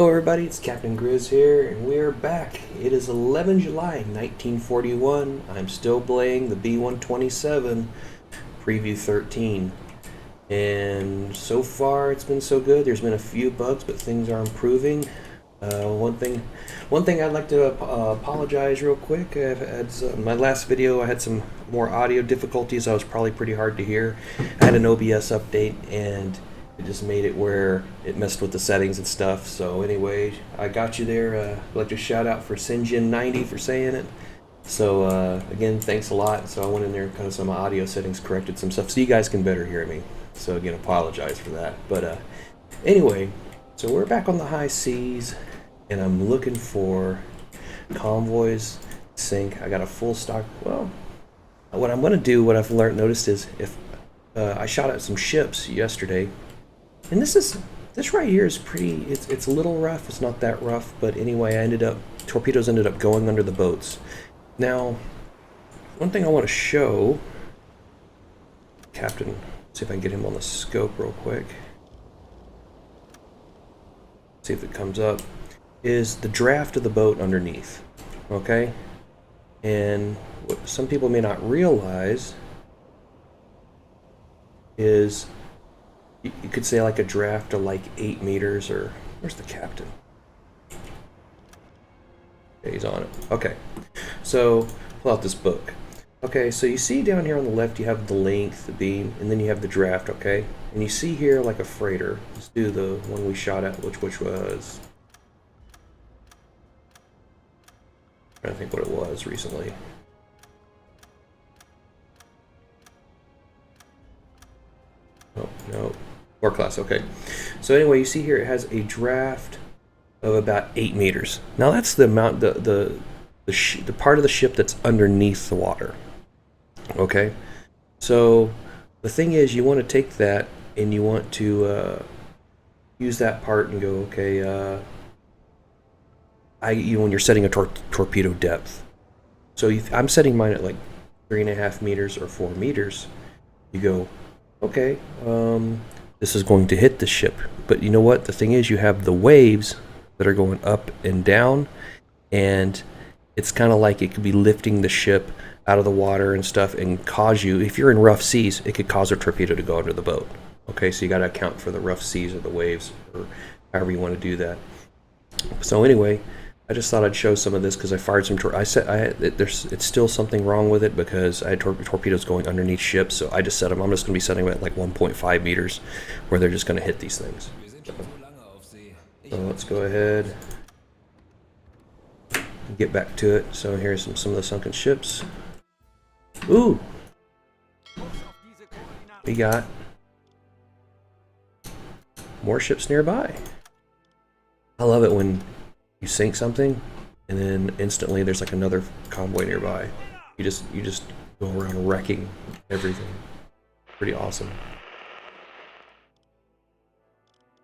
Hello everybody, it's Captain Grizz here, and we are back. It is 11 July 1941. I'm still playing the B127 Preview 13. And so far it's been so good. There's been a few bugs, but things are improving. One thing I'd like to apologize real quick. My last video I had some more audio difficulties. I was probably pretty hard to hear. I had an OBS update and it just made it where it messed with the settings and stuff. So anyway, I got you there. I'd like to shout out for Sinjin90 for saying it. So again, thanks a lot. So I went in there and got some audio settings, corrected some stuff so you guys can better hear me. So again, apologize for that. But anyway, so we're back on the high seas and I'm looking for convoys sink. I got a full stock. Well, what I'm going to do, what I've noticed is if I shot at some ships yesterday. And this right here is pretty, it's a little rough. It's not that rough, but anyway, torpedoes ended up going under the boats. Now, one thing I want to show, Captain, see if I can get him on the scope real quick. See if it comes up, is the draft of the boat underneath, okay? And what some people may not realize is you could say like a draft of like 8 meters, or where's the captain? Okay, he's on it. Okay, so pull out this book. Okay, so you see down here on the left you have the length, the beam, and then you have the draft, okay? And you see here like a freighter. Let's do the one we shot at, which was, I'm trying to think what it was recently. Oh, no. War class, okay. So anyway, you see here it has a draft of about 8 meters. Now that's the amount, the part of the ship that's underneath the water. Okay? So the thing is, you want to take that and you want to use that part and go, okay, when you're setting a torpedo depth. So I'm setting mine at like 3.5 meters or 4 meters. You go, okay, this is going to hit the ship. But you know what? The thing is, you have the waves that are going up and down, and it's kind of like it could be lifting the ship out of the water and stuff and cause you, if you're in rough seas, it could cause a torpedo to go under the boat. Okay, so you got to account for the rough seas or the waves, or however you want to do that. So anyway, I just thought I'd show some of this because I fired some. It's still something wrong with it because I had torpedoes going underneath ships. So I just set them. I'm just going to be setting them at like 1.5 meters, where they're just going to hit these things. So let's go ahead and get back to it. So here's some of the sunken ships. Ooh, we got more ships nearby. I love it when you sink something and then instantly there's like another convoy nearby. You just go around wrecking everything. Pretty awesome.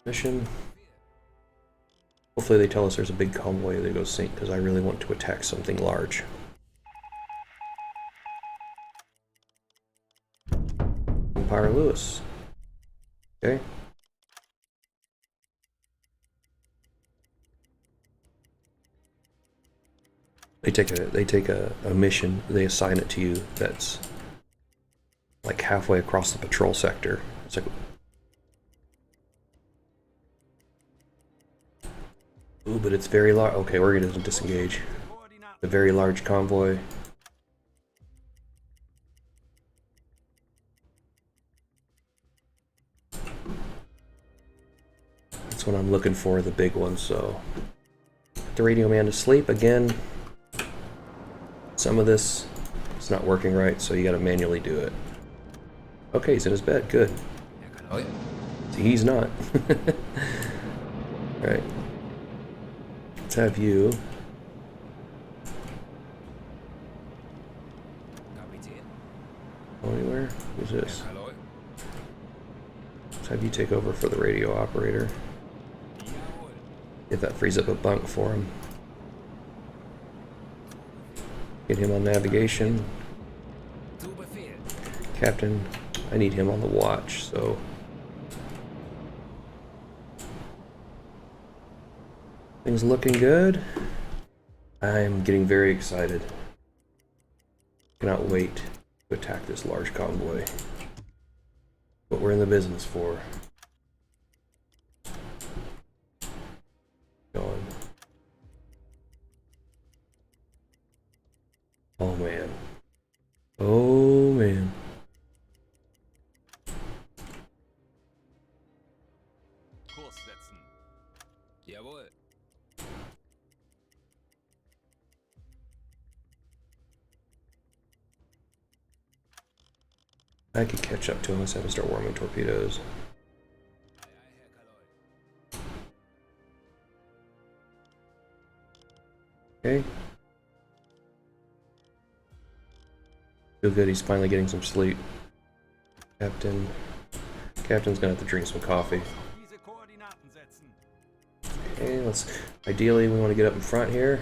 Mission. Hopefully they tell us there's a big convoy that goes sink, because I really want to attack something large. Empire Lewis. Okay. They take a mission, they assign it to you that's like halfway across the patrol sector. It's like, ooh, but it's very large. Okay, we're gonna disengage. A very large convoy. That's what I'm looking for, the big one. So put the radio man to sleep again. Some of this is not working right, so you got to manually do it. Okay, he's in his bed. Good. See, he's not. Alright. Let's have you. Go anywhere? Who's this? Let's have you take over for the radio operator. If that frees up a bunk for him. Get him on navigation. Captain, I need him on the watch, so Things looking good. I'm getting very excited. Cannot wait to attack this large convoy. What we're in the business for. Going. Oh man. Oh man. Kurs setzen. Jawohl. I could catch up to him. Let's have him start warming torpedoes. Okay. Feel good, he's finally getting some sleep. Captain's gonna have to drink some coffee. Okay, ideally we want to get up in front here.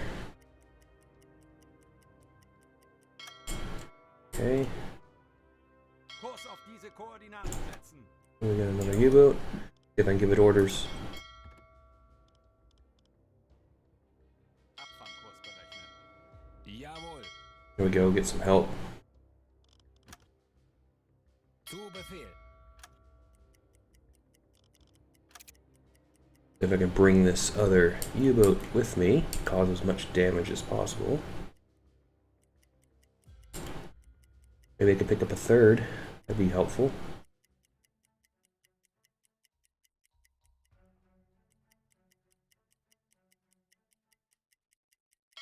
Okay. We got another U-boat. See if I can give it orders. Here we go, get some help. If I can bring this other U-boat with me, cause as much damage as possible. Maybe I could pick up a third. That'd be helpful.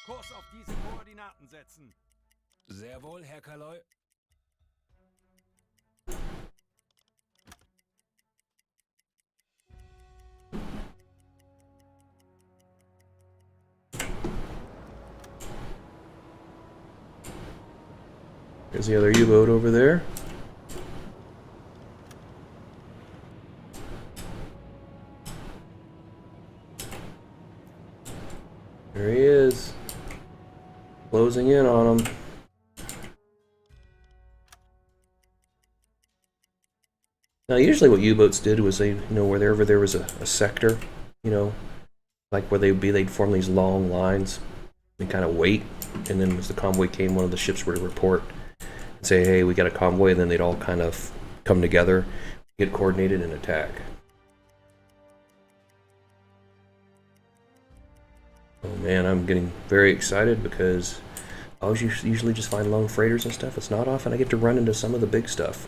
Kurs auf diese Koordinaten setzen. Sehr wohl, Herr Kaloi. There's the other U-boat over there. There he is. Closing in on him. Now usually what U-boats did was they, wherever there was a sector, like where they'd form these long lines and kind of wait, and then as the convoy came, one of the ships would report and say, hey, we got a convoy, and then they'd all kind of come together, get coordinated, and attack. Oh man, I'm getting very excited because I always usually just find lone freighters and stuff. It's not often I get to run into some of the big stuff.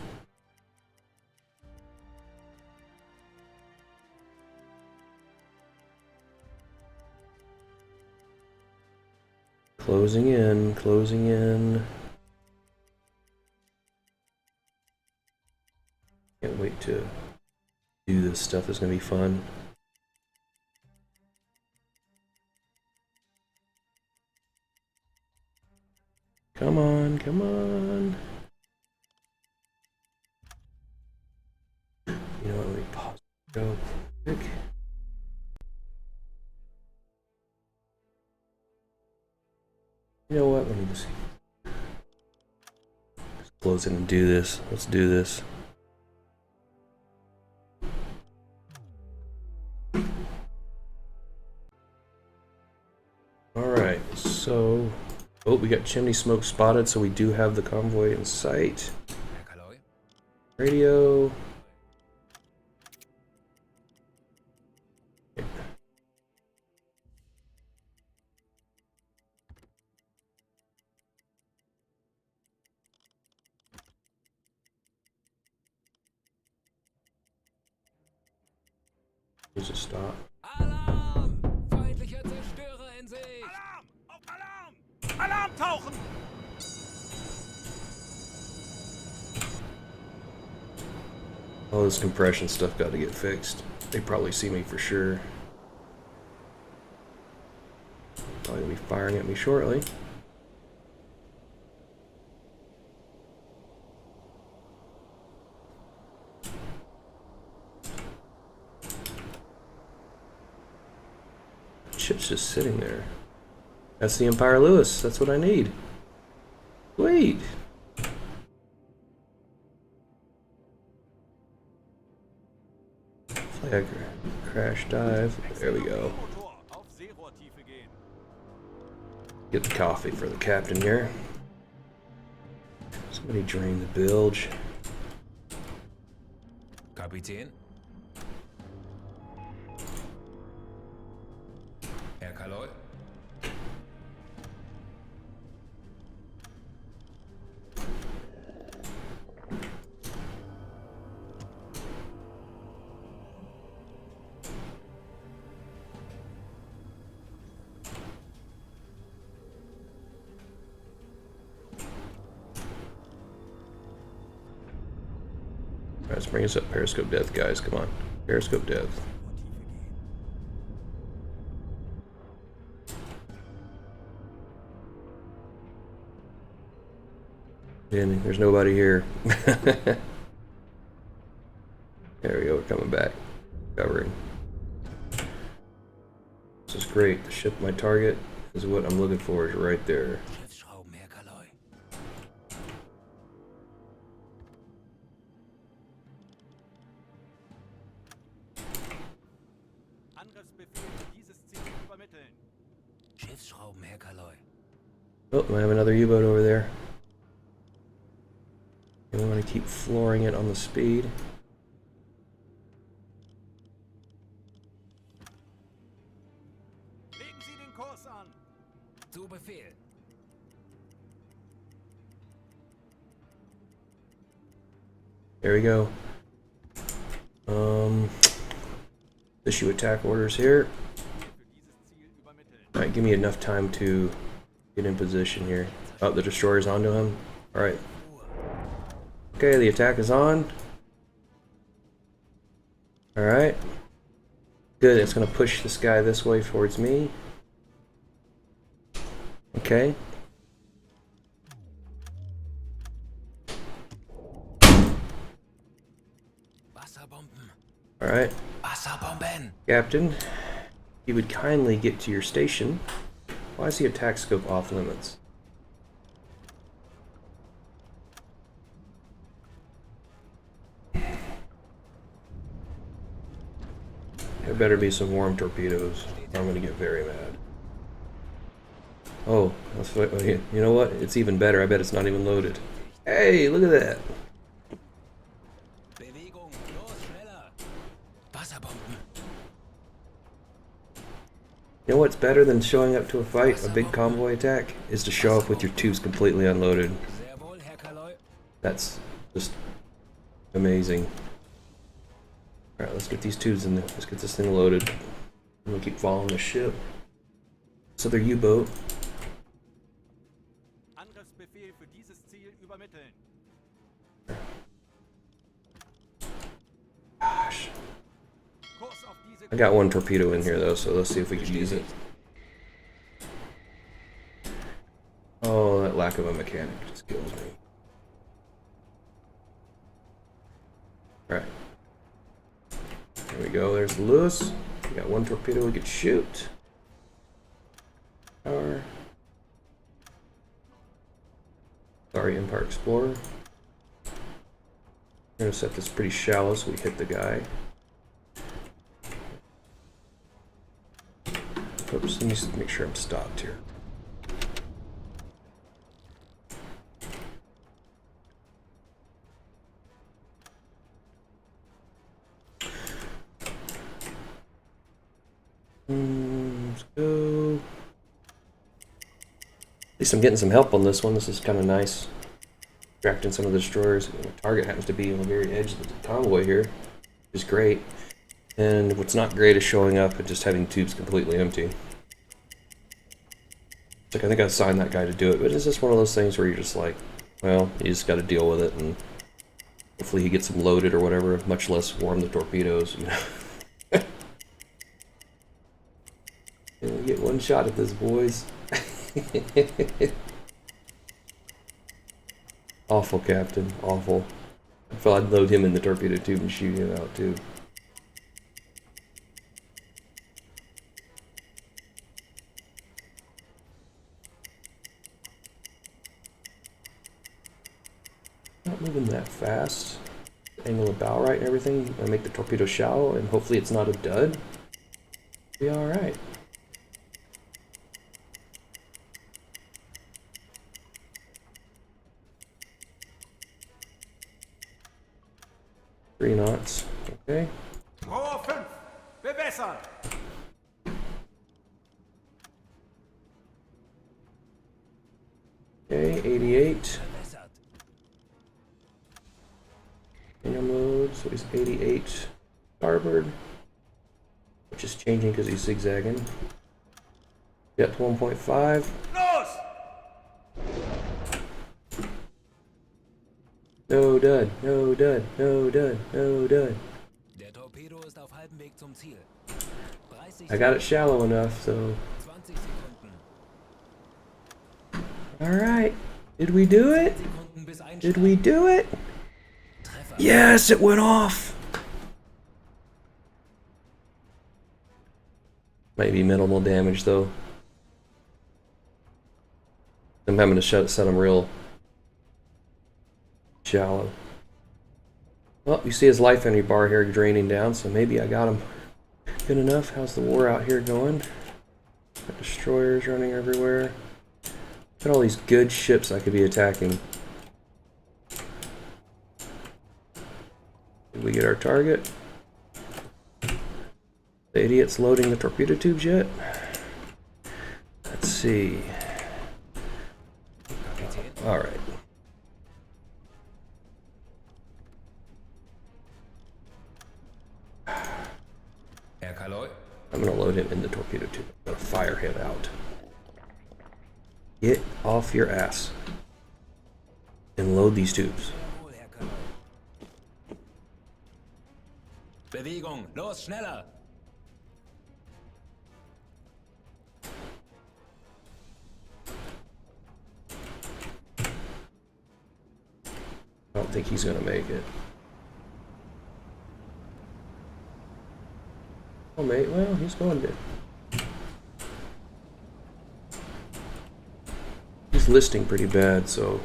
Closing in, closing in. Can't wait to do this stuff. It's gonna be fun. Come on, come on. You know what, let me pause. Go quick. You know what, let me just close in and do this. Let's do this. Alright, so oh, we got chimney smoke spotted, so we do have the convoy in sight. Radio. There's a stop. Alarm! Feindlicher Zerstörer in Sicht! Alarm! Auf Alarm! Alarm tauchen! All this compression stuff got to get fixed. They probably see me for sure. Probably gonna be firing at me shortly. Ship's just sitting there. That's the Empire Lewis. That's what I need. Wait. Flag crash dive. There we go. Get the coffee for the captain here. Somebody drain the bilge. Kapitän. Herr Kaloi. Let's bring us up periscope depth, guys. Come on. Periscope depth. And there's nobody here. There we go, we're coming back. Covering. This is great. The ship, my target, is what I'm looking for, is right there. Oh, I have another U-boat over there. And we want to keep flooring it on the speed. Zu Befehl. There we go. Issue attack orders here. Alright, give me enough time to get in position here. Oh, the destroyer's onto him. Alright. Okay, the attack is on. Alright. Good, it's going to push this guy this way towards me. Okay. Alright. Wasserbomben. Captain, if you would kindly get to your station. Why is the attack scope off limits? There better be some warm torpedoes. I'm gonna get very mad. Oh, that's what, you know what? It's even better. I bet it's not even loaded. Hey, look at that. Bewegung. Los, schneller. Wasserbomben. You know what's better than showing up to a fight, a big convoy attack, is to show up with your tubes completely unloaded. Sehr wohl, Herr Kaloi. That's just amazing. Alright, let's get these tubes in there. Let's get this thing loaded. I'm gonna keep following the ship. This other U-boat. Angriffsbefehl für dieses Ziel übermitteln. Gosh. Kurs auf diese I got one torpedo in here though, so let's see if we can use it. Oh, that lack of a mechanic just kills me. Alright. There we go, there's Lewis. We got one torpedo we could shoot. Power. Sorry, Empire Explorer. I'm gonna set this pretty shallow so we hit the guy. Oops, let me just make sure I'm stopped here. Let's go. At least I'm getting some help on this one. This is kind of nice. Distracting some of the destroyers. The target happens to be on the very edge of the convoy here, which is great. And what's not great is showing up and just having tubes completely empty. It's like, I think I assigned that guy to do it, but it's just one of those things where you're just like, well, you just got to deal with it, and hopefully he gets them loaded or whatever, much less warm the torpedoes, you know. And we get one shot at this, boys. Awful, Captain. Awful. I thought I'd load him in the torpedo tube and shoot him out, too. Not moving that fast. Angle of bow right and everything. I make the torpedo shallow, and hopefully it's not a dud. Be alright. 3 knots. Okay. Rohr 5. Bewässern. Okay, 88. Verbessert. Manual mode, so he's 88 starboard, which is changing because he's zigzagging. Depth 1.5. Los! No dud, no dud, no dud, no dud. Der Torpedo ist auf halbem Weg zum Ziel. 30 I got it shallow enough, so. 20 Sekunden. Alright. Did we do it? Sekunden bis Einschlag. Did we do it? Treffer. Yes, it went off! Might be minimal damage though. I'm having to set them real shallow. Well, you see his life energy bar here draining down, so maybe I got him good enough. How's the war out here going? Got destroyers running everywhere. Look at all these good ships I could be attacking. Did we get our target? The idiot's loading the torpedo tubes yet? Let's see. Alright. Herr Kaloy. I'm gonna load him in the torpedo tube. I'm gonna fire him out. Get off your ass. And load these tubes. Jawohl, Herr Kaloy. Bewegung, los, schneller! I don't think he's gonna make it. Oh mate, well, he's going to. He's listing pretty bad, so.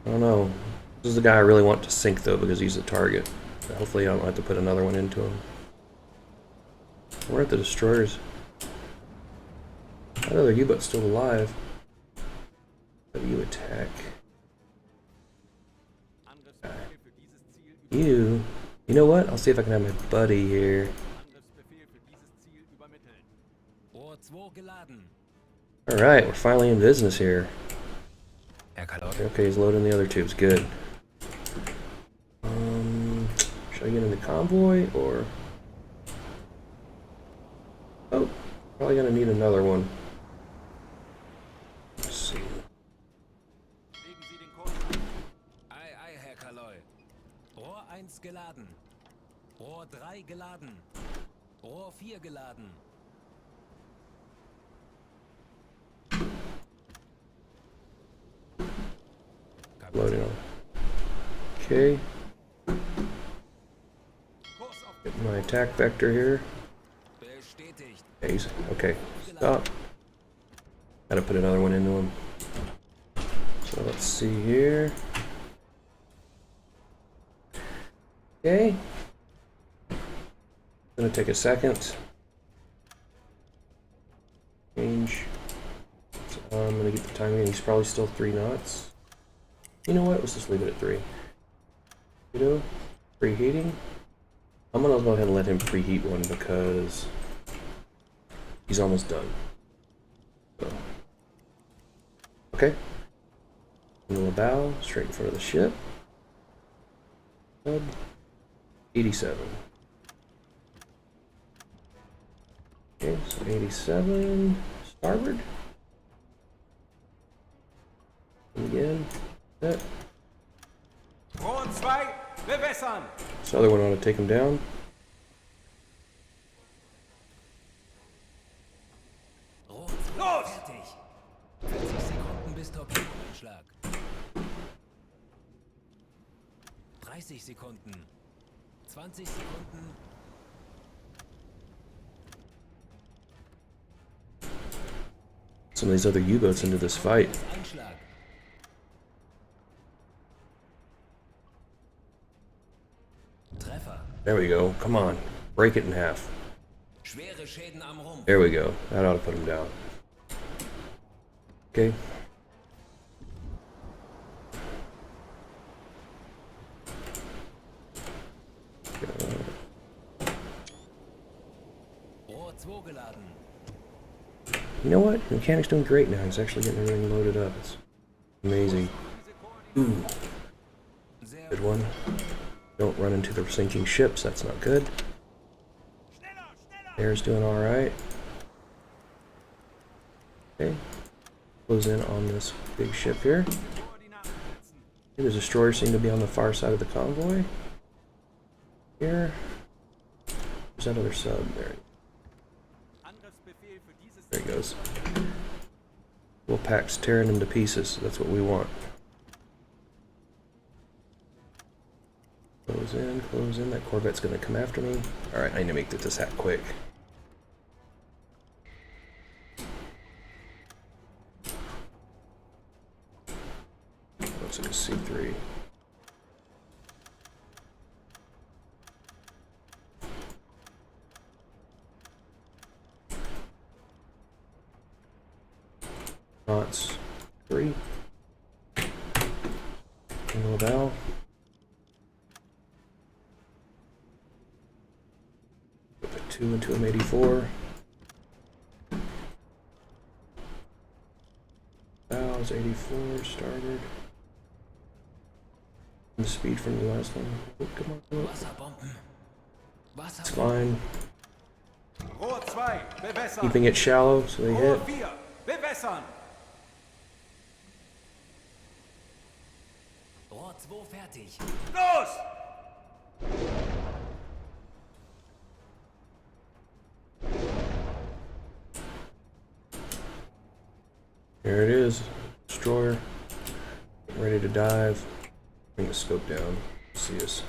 I don't know. This is the guy I really want to sink though, because he's a target. Hopefully I don't have to put another one into him. We're at the destroyers. That other U-boat's still alive. W attack. Angriffsbefehl für dieses Ziel You know what? I'll see if I can have my buddy here. Angriffsbefehl für dieses Ziel übermitteln. Rohr 2 geladen. Alright, we're finally in business here. Herr Kaloy. Okay, he's loading the other tubes. Good. Should I get in the convoy or? Oh, probably gonna need another one. Let's see. Legen Sie den Kurs an. Ei, ei, Herr Kaloy. Rohr 1 geladen. Rohr 3 geladen. Rohr 4 geladen. Loading on. Okay, Kurs auf get my attack vector here. Bestätigt. Okay, stop. Gotta put another one into him. So let's see here. Okay. Gonna take a second. Change. So I'm gonna get the timing. He's probably still 3 knots. You know what? Let's just leave it at 3. You know, preheating. I'm gonna go ahead and let him preheat one because he's almost done. So. Okay. Into a bow, straight in front of the ship. Sub 87. Okay, so 87 starboard. And again, that. Rohr 2. Bewässern. This other one ought to take him down. Rohr 2 Los! fertig. 40 Sekunden bis Torpedoeinschlag. 30 Sekunden. 20 Sekunden. Some of these other U-boats into this fight. Einschlag. Treffer. There we go. Come on. Break it in half. Schwere Schäden am Rumpf. There we go. That ought to put him down. Okay. 2 geladen. You know what? The mechanic's doing great now. He's actually getting everything loaded up. It's amazing. Ooh. Sehr Good one. Don't run into the sinking ships. That's not good. Air's doing alright. Okay. Close in on this big ship here. The destroyers seem to be on the far side of the convoy. Here. There's that other sub. There he goes. Wolfpack's tearing them to pieces. That's what we want. Close in, close in. That Corvette's going to come after me. Alright, I need to make this hat quick. Looks like a C3. Knots 3. Single valve. Put 2 into M84. Valves 84 started. And the speed from the last one. Oh, come on. Oh. Wasserbomben. It's fine. Rohr 2, bewässern. Keeping it shallow so they hit. Rohr 4, bewässern. Rohr 2 fertig. Los! There it is. Destroyer. Ready to dive. Bring the scope down. See us.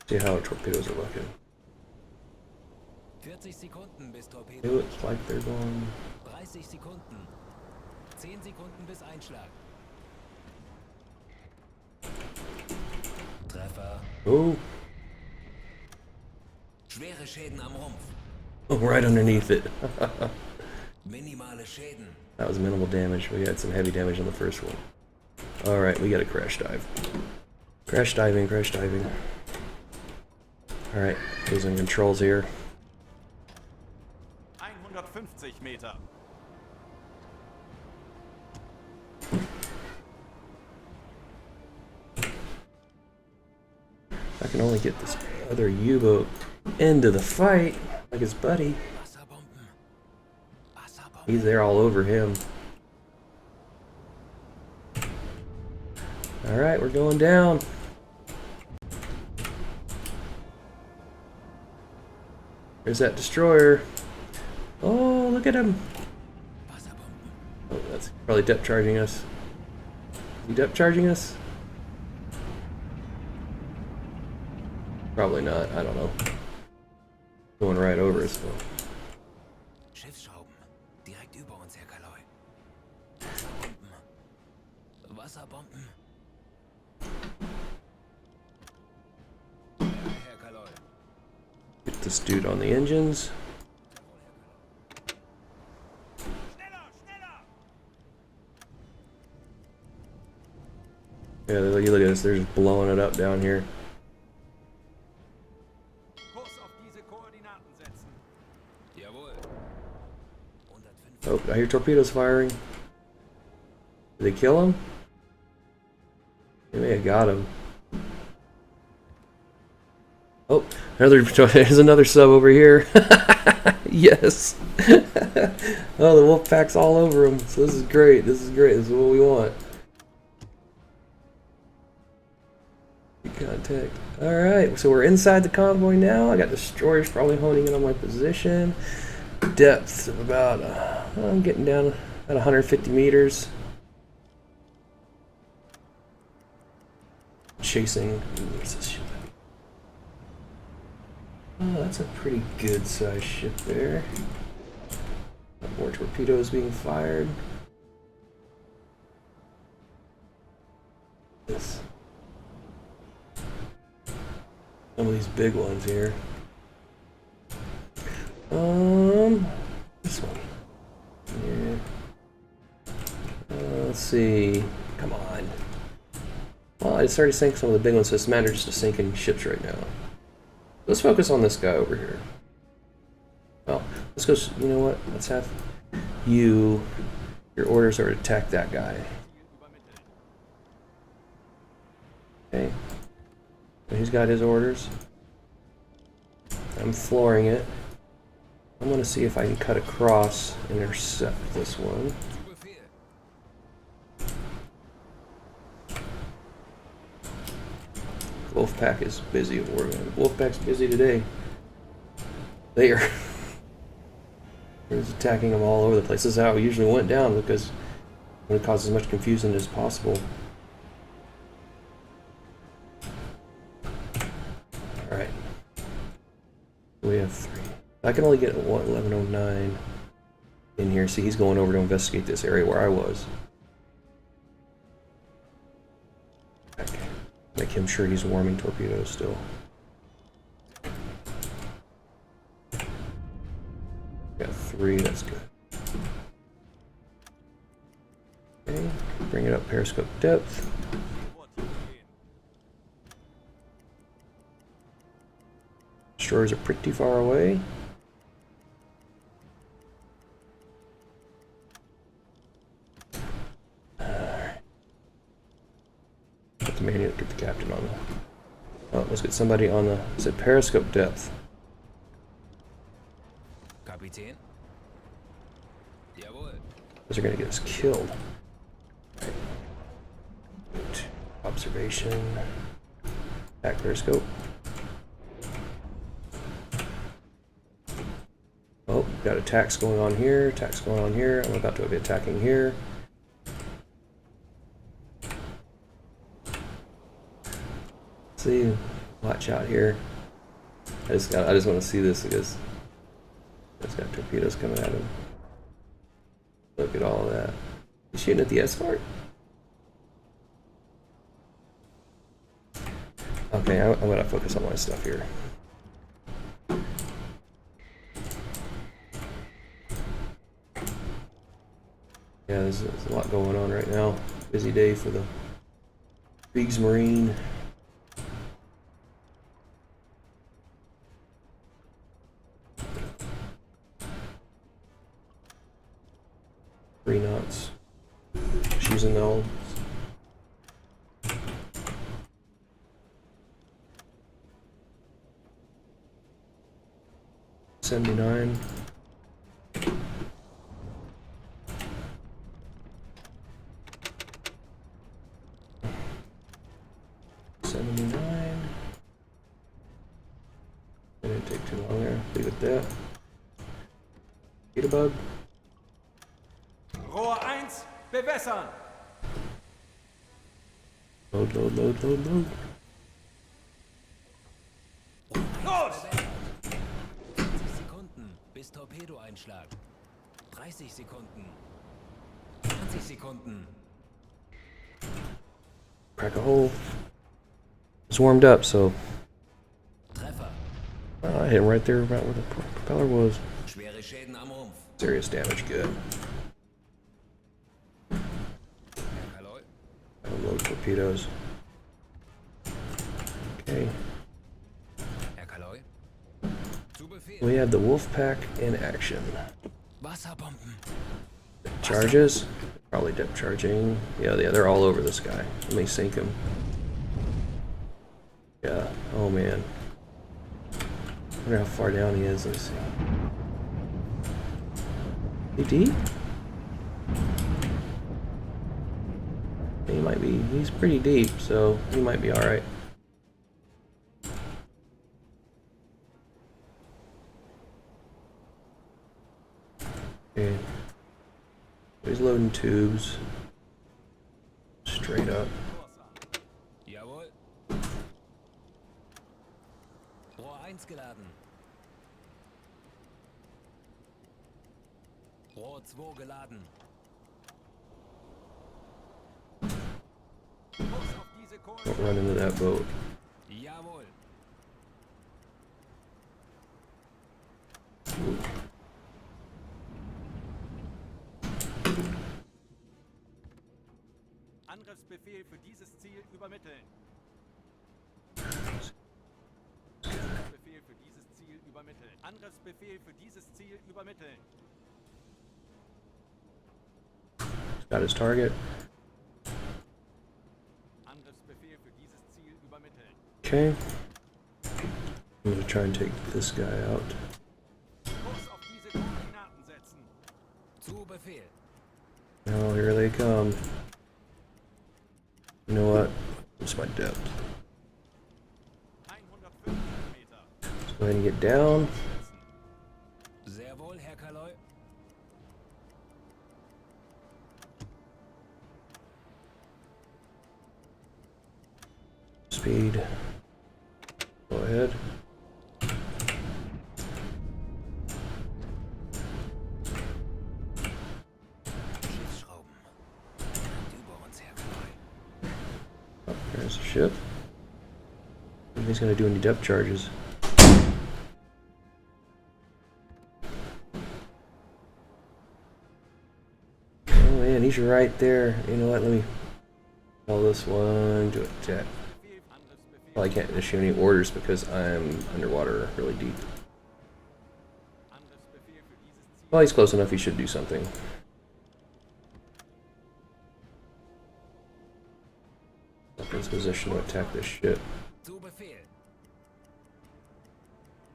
See how our torpedoes are looking. 40 Sekunden bis It Torpedo. looks like they're going. 30 Sekunden. 10 Sekunden bis Einschlag. Treffer. Oh, Schwere Schäden am Rumpf. oh, right underneath it. Minimale Schäden. That was minimal damage. We had some heavy damage on the first one. Alright, we got a crash dive. Crash diving, crash diving. Alright, losing controls here. 150 Meter. I can only get this other U-boat into the fight, like his buddy. Wasserbomben. Wasserbomben. He's there all over him. Alright, we're going down. There's that destroyer. Oh, look at him. Wasserbomben. Oh, that's probably depth charging us. Is he depth charging us? Probably not. I don't know. Going right over us. So. Schiffsschrauben. Direkt über uns, Herr Kaloi. Wasserbomben. Wasserbomben. Herr Kaloi. Get this dude on the engines. Yeah, you look at this. They're just blowing it up down here. Kurs auf diese Koordinaten setzen. Jawohl. 105. Oh, I hear torpedoes firing. Did they kill him? They may have got him. Oh, there's another sub over here. Yes. Oh, the Wolfpack's all over him. So this is great. This is great. This is what we want. Contact. Alright, so we're inside the convoy now. I got destroyers probably honing in on my position. Depth of about, I'm getting down at 150 meters. Chasing. Where's this ship? Oh, that's a pretty good sized ship there. More torpedoes being fired. This. Some of these big ones here. This one. Yeah. Let's see. Come on. Well, I started sinking some of the big ones, so it's matter just to sinking ships right now. Let's focus on this guy over here. Well, let's go. You know what? Let's have you. Your orders are to attack that guy. Okay. So he's got his orders. I'm flooring it. I'm going to see if I can cut across and intercept this one. Wolfpack is busy at war, man. Wolfpack's busy today. They are attacking them all over the place. This is how it usually went down because it would cause as much confusion as possible. Alright. We have 3. I can only get 1109 in here. See, he's going over to investigate this area where I was. Okay. Make him sure he's warming torpedoes still. Got 3, that's good. Okay, bring it up periscope depth. Destroyers are pretty far away. Get the manual, get the captain on the. Oh, let's get somebody on the. Is it periscope depth? Kapitän? Jawohl. Those are gonna get us killed. Right. Observation. Back periscope. Oh, got attacks going on here. Attacks going on here. I'm about to be attacking here. See, watch out here. I just want to see this because it's got torpedoes coming at him. Look at all of that. He's shooting at the escort? Okay, I'm gonna focus on my stuff here. Yeah, there's a lot going on right now. Busy day for the Kriegsmarine. Three knots. She's in the old. $79. Didn't take too long there. Leave it there. Eat a bug. Rohr 1, bewässern! Load, load, load, load, load. Los! 20 Sekunden bis Torpedo-Einschlag. 30 Sekunden. 20 Sekunden. Crack a hole. It's warmed up, so. Treffer. Oh, I hit him right there about where the propeller was. Schwere Schäden am Rumpf. Serious damage, good. Hallo? Load torpedoes. Okay. Herr Kaloi? Zu Befehl. We have the Wolfpack in action. Wasserbomben. Charges. Probably depth charging. Yeah, they're all over this guy. Let me sink him. Yeah. Oh man. I wonder how far down he is. Let's see. He deep? He might be. He's pretty deep, so he might be all right. Okay. He's loading tubes. Straight up. Jawohl. Rohr 1 geladen. Rohr 2 geladen. Kurs auf diese Don't run into that boat. Jawohl. Angriffsbefehl für dieses Ziel übermitteln. Befehl Angriffsbefehl für dieses Ziel übermitteln. Got his target. Angriffsbefehl für dieses Ziel übermitteln. Okay. I'm gonna try and take this guy out. Kurs auf diese Koordinaten setzen. Zu Befehl. Oh, here they come. You know what? What's my depth? 150 Meter. Let's go ahead and get down. Sehr wohl, Herr Kaloi. Speed. Go ahead. Schiffsschrauben. Über uns, Herr Kaloi. Oh, there's a ship. If he's gonna do any depth charges. Oh man, he's right there. You know what? Let me tell this one to attack. Well, I can't issue any orders because I'm underwater really deep. Angriffsbefehl für dieses Ziel. Well, he's close enough. He should do something. Up in his position to attack this ship. Zu Befehl.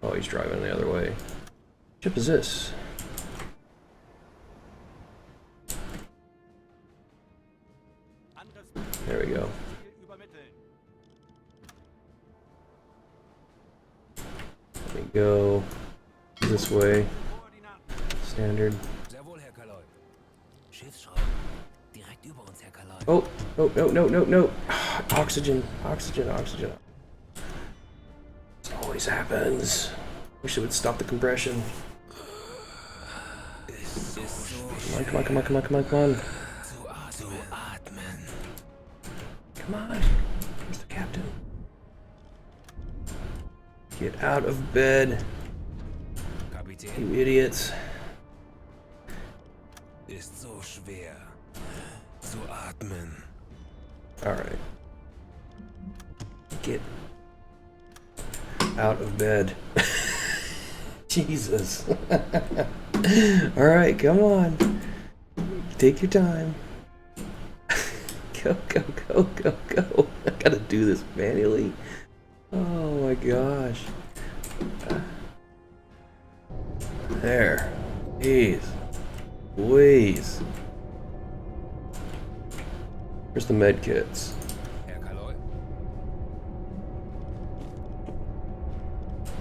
Oh, he's driving the other way. What ship is this? Angriffsbefehl There we go. Ziel übermitteln. Let me go this way. Koordinaten. Standard. Sehr wohl, Herr Kaloi. Schiffsschrauben. Direkt über uns, Herr Kaloi. Oh, oh, no, no, no, no. Oxygen, oxygen, oxygen. This always happens. Wish it would stop the compression. Come on, come on, come on, come on, come on, come on. Zu atmen. Come on. Where's the captain? Get out of bed, Kapitän. you idiots. Ist so schwer. Zu atmen. Alright. Get out of bed. Jesus. Alright, come on. Take your time. Go, go, go, go, go. I gotta do this manually. Oh my gosh. There. Jeez. Please. Where's the med kits? Herr Kaloi.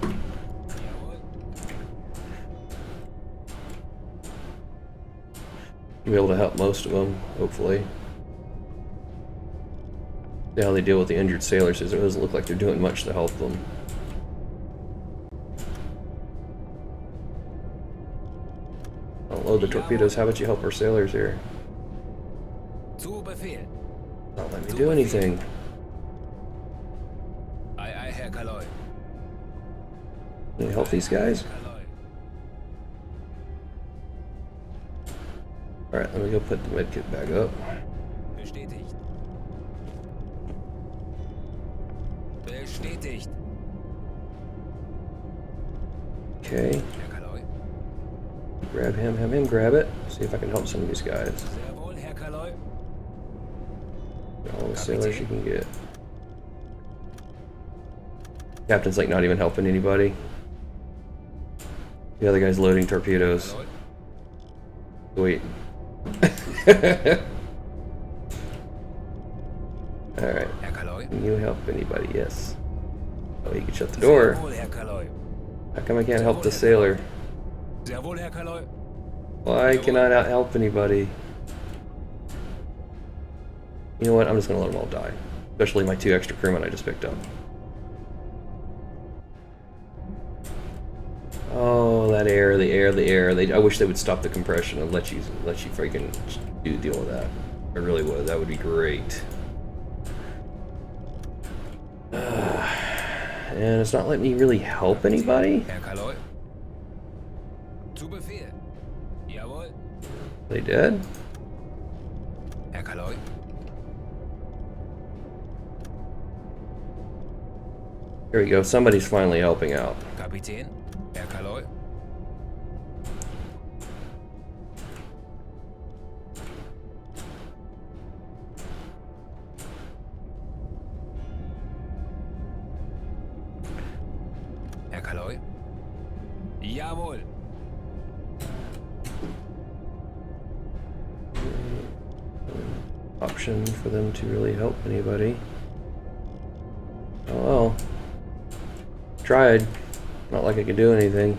Jawohl. You'll be able to help most of them, hopefully. See how they deal with the injured sailors, as it doesn't look like they're doing much to help them. Unload the torpedoes. How about you help our sailors here? Zu Befehl. Not let me do anything. Ei, ei, Herr Kaloi. Can you help these guys? Herr Kaloi. Alright, let me go put the medkit back up. Bestätigt. Bestätigt. Okay, Herr Kaloi. grab him, have him grab it. See if I can help some of these guys. Sehr wohl, Herr Kaloi. Get all the sailors you can get. Captain's like not even helping anybody. The other guy's loading torpedoes. Kaloi. Wait. Alright. Herr Kaloi. Can you help anybody? Yes. Oh, you can shut the Sehr door. wohl, Herr Kaloi. How come I can't help the sailor? Sehr wohl, Herr Kaloi. Why cannot I help anybody? You know what? I'm just gonna let them all die. Especially my 2 extra crewmen I just picked up. Oh, that air, the air, the air. I wish they would stop the compression and let you freaking deal with that. I really would. That would be great. And it's not letting me really help anybody. Herr Kaloi. Zu Befehl. Jawohl. They dead? Herr Kaloi. Here we go. Somebody's finally helping out. Kapitän. Herr Kaloi. Herr Kaloi. Jawohl. Option for them to really help anybody. Oh well. Tried. Not like I could do anything.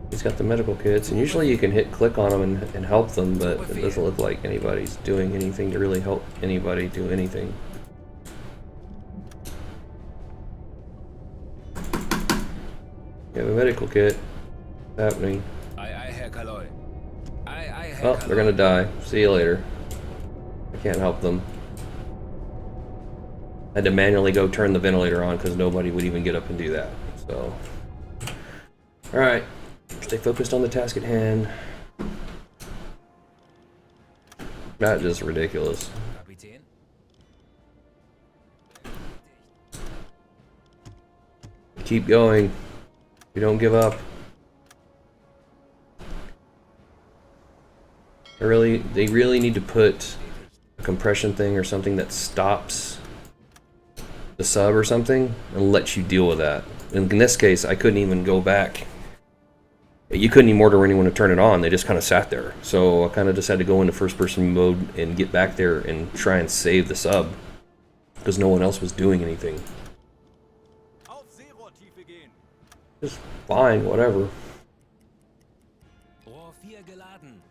He's got the medical kits, and usually you can hit click on them and help them, but it doesn't look like anybody's doing anything to really help anybody do anything. You have a medical kit. What's happening? Aye, aye, Herr Kaloi. Aye, aye, Herr Oh, Kaloi. they're gonna die. See you later. I can't help them. I had to manually go turn the ventilator on because nobody would even get up and do that. So, alright. Stay focused on the task at hand. That is ridiculous. Kapitän. Keep going. You don't give up. They really need to put a compression thing or something that stops the sub or something and lets you deal with that. In this case, I couldn't even go back. You couldn't even order anyone to turn it on. They just kind of sat there. So I kind of just had to go into first-person mode and get back there and try and save the sub because no one else was doing anything. Auf Seerohrtiefe gehen. Just fine, whatever. Rohr 4 geladen.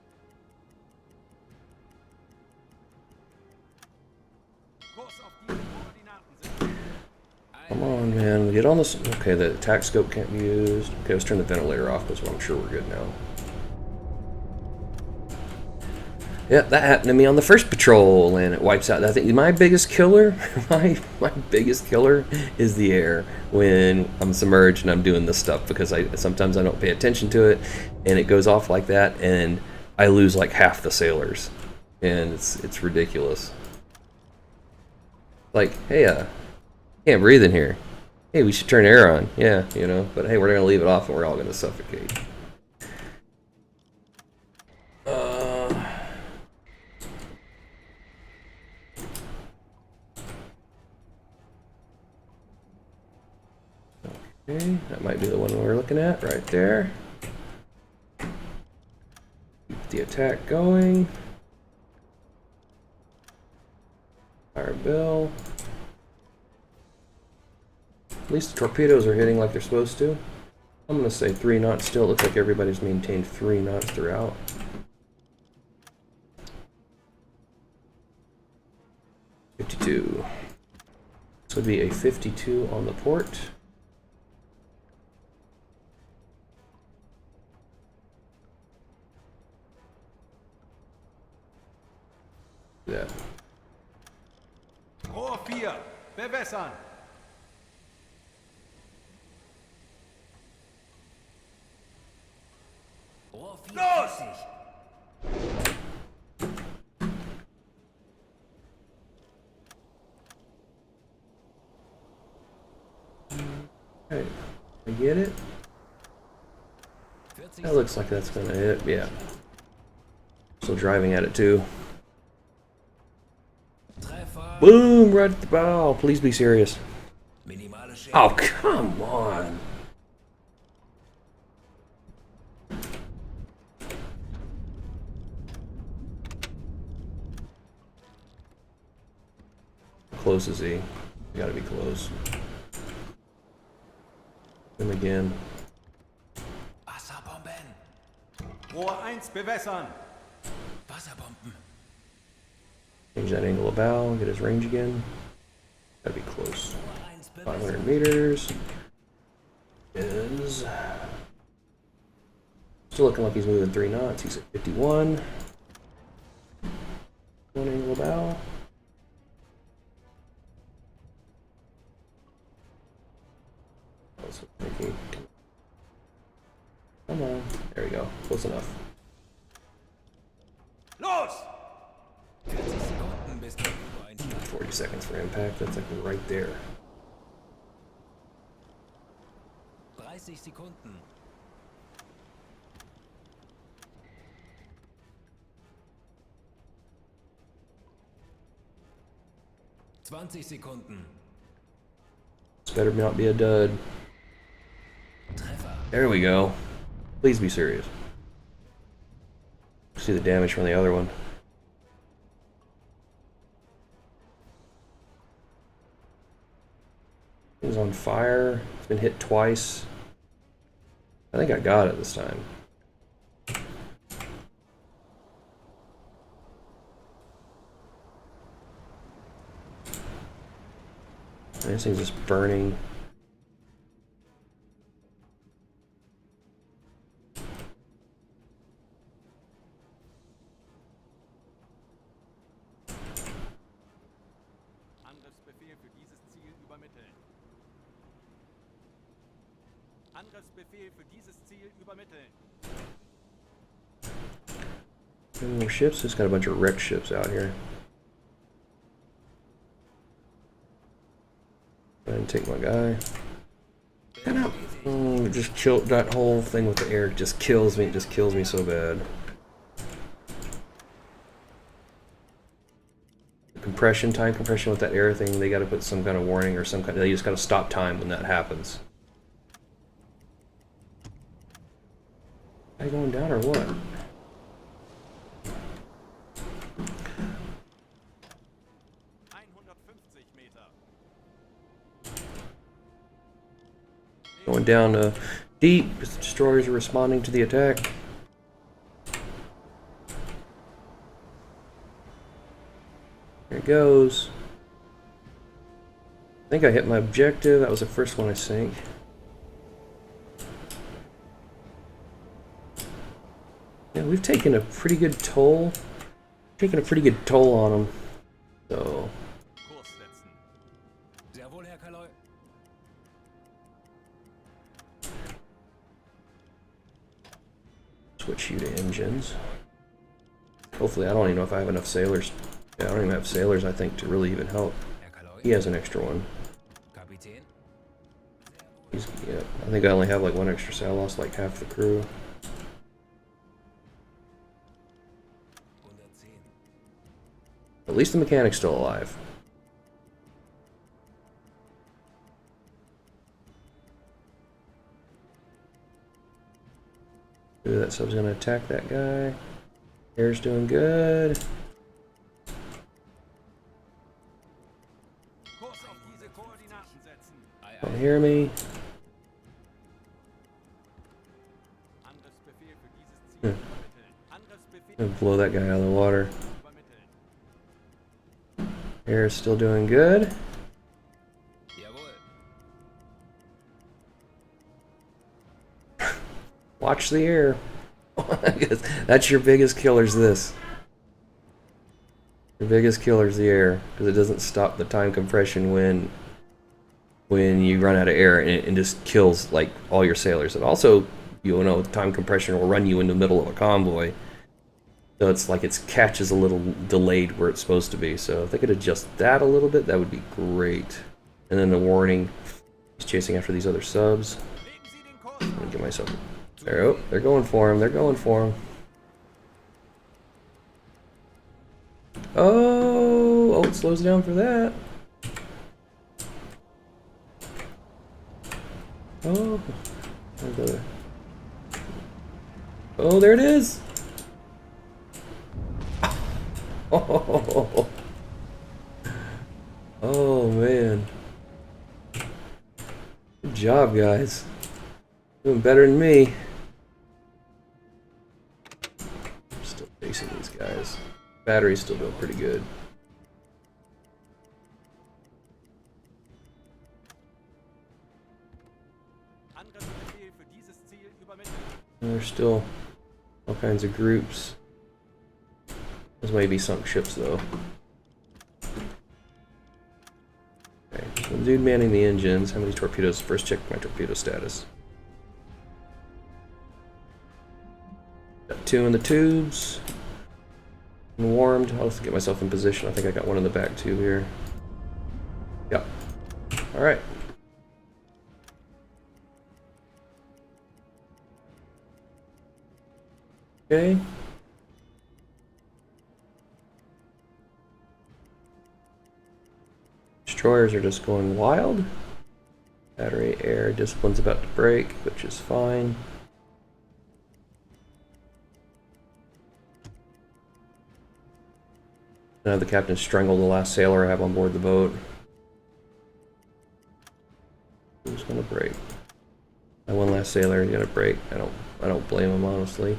Kurs auf diese Koordinaten setzen. Come on, man. Get on this. Okay, the attack scope can't be used. Okay, let's turn the ventilator off because I'm sure we're good now. Yep, that happened to me on the first patrol, and it wipes out. I think my biggest killer, my biggest killer is the air when I'm submerged and I'm doing this stuff because sometimes I don't pay attention to it, and it goes off like that, and I lose like half the sailors, and it's ridiculous. Like, hey, can't breathe in here. Hey, we should turn air on. Yeah, you know, but hey, we're gonna leave it off and we're all gonna suffocate. Okay, that might be the one we're looking at right there. Keep the attack going. Fire bill. At least the torpedoes are hitting like they're supposed to. I'm going to say 3 knots still. It looks like everybody's maintained 3 knots throughout. .52. This would be a 52 on the port. Yeah. Rohr 4. Bewässern. Rohr 4 Los! flüssig. Okay, I get it. 40 That looks like that's gonna hit. Yeah. Still driving at it too. Treffer. Boom! Right at the bow. Please be serious. Minimale Schäden. Oh, come on. Close is he? You gotta be close. Him again. Wasserbomben. Rohr 1 bewässern. Wasserbomben. Change that angle of bow. Get his range again. Gotta be close. Rohr 1 500 bewässern. meters. Is still looking like he's moving 3 knots. He's at 51. One angle of bow. Thinking. Come on. There we go. Close enough. Los! 40 Sekunden bis der U1 40 seconds for impact. That's like right there. 30 Sekunden. Sekunden. This better not be a dud. Treffer. There we go. Please be serious. See the damage from the other one. It's on fire. It's been hit twice. I think I got it this time. This thing's just burning. Angriffsbefehl für dieses Ziel übermitteln. Angriffsbefehl für dieses Ziel übermitteln. Any more ships? Just got a bunch of wrecked ships out here. Go ahead and take my guy. Just kill that whole thing with the air. Just kills me. It just kills me so bad. Compression, time compression with that air thing. They got to put some kind of warning or some kind. They just got to stop time when that happens. Are you going down or what? Going down deep. Destroyers are responding to the attack. There it goes. I think I hit my objective. That was the first one I sank. Yeah, we've taken a pretty good toll. Taken a pretty good toll on them. So. Jawohl, Herr Kaloi. Switch you to engines. Hopefully, I don't even know if I have enough sailors. Yeah, I don't even have sailors, I think, to really even help. Herr Kaloi. He has an extra one. Kapitän. He's, yeah, I think I only have like one extra sail. I lost like half the crew. 110. At least the mechanic's still alive. Ooh, that sub's gonna attack that guy. Air's doing good. Kurs auf diese Koordinaten setzen. Don't hear me. Angriffsbefehl für dieses Ziel übermitteln. Angriffsbefehl Gonna blow that guy out of the water. übermitteln. Air's still doing good. Jawohl. Watch the air. That's your biggest killer's this. Your biggest killer's the air, because it doesn't stop the time compression when you run out of air, and it just kills like all your sailors. And also, you know, time compression will run you in the middle of a convoy, so it's like it catches a little delayed where it's supposed to be. So if they could adjust that a little bit, that would be great. And then the warning: he's chasing after these other subs. Legen Sie den Kurs I'm gonna get myself. There, oh, they're going for him. They're going for him. Oh, it slows down for that. Oh, oh, there it is. Oh, oh man. Good job, guys. Doing better than me. Still facing these guys. Battery's still doing pretty good. Angriffsbefehl für dieses Ziel übermitteln. And there's still all kinds of groups. Those may be sunk ships though. Okay, so the dude manning the engines. How many torpedoes? First check my torpedo status. Got 2 in the tubes. and warmed. I'll just get myself in position. I think I got one in the back too here. Yep. Alright. Okay. Destroyers are just going wild. Battery air discipline's about to break, which is fine. Now the captain strangled the last sailor I have on board the boat. Who's gonna break? My one last sailor is gonna break. I don't blame him, honestly.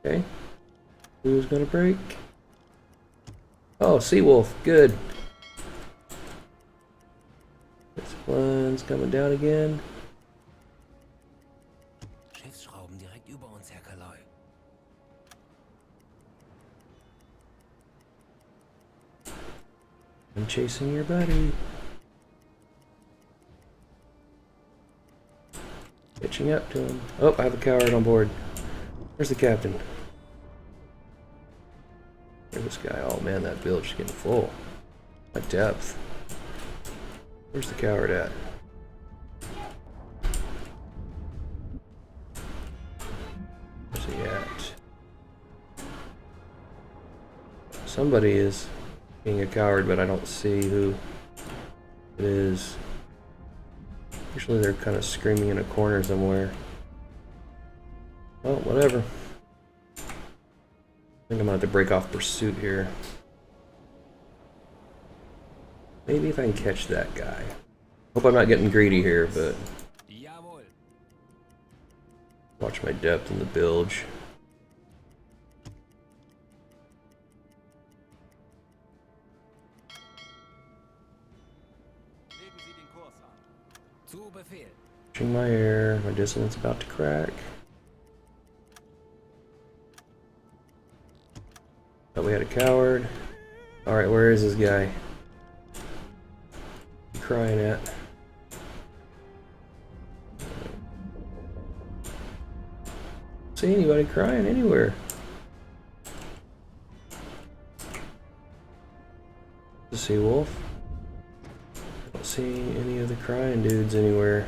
Okay. Who's gonna break? Oh, Seawolf, good. Discipline's coming down again. Schiffsschrauben direkt über uns, Herr Kaloi. I'm chasing your buddy. Pitching up to him. Oh, I have a coward on board. Where's the captain? Where's this guy? Oh man, that bilge is getting full. My depth. Where's the coward at? Where's he at? Somebody is being a coward, but I don't see who it is. Usually they're kind of screaming in a corner somewhere. Well, whatever. I think I'm gonna have to break off pursuit here. Maybe if I can catch that guy. Hope I'm not getting greedy here, but Jawohl. watch my depth in the bilge. Legen Sie den Kurs an. Zu Befehl. Watching my air. My dissonance about to crack. Thought we had a coward. Alright, where is this guy? Crying at? See anybody crying anywhere? The Sea Wolf. Don't see any of the crying dudes anywhere.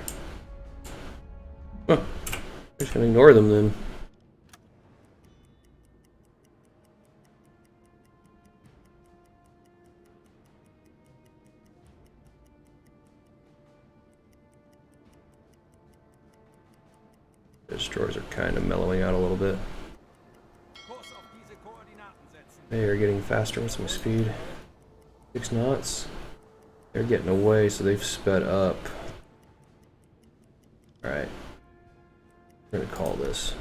Huh. I'm just gonna ignore them then. Destroyers are kind of mellowing out a little bit. Kurs auf diese Koordinaten setzen. They are getting faster with some speed. 6 knots. They're getting away, so they've sped up. Alright. I'm gonna call this.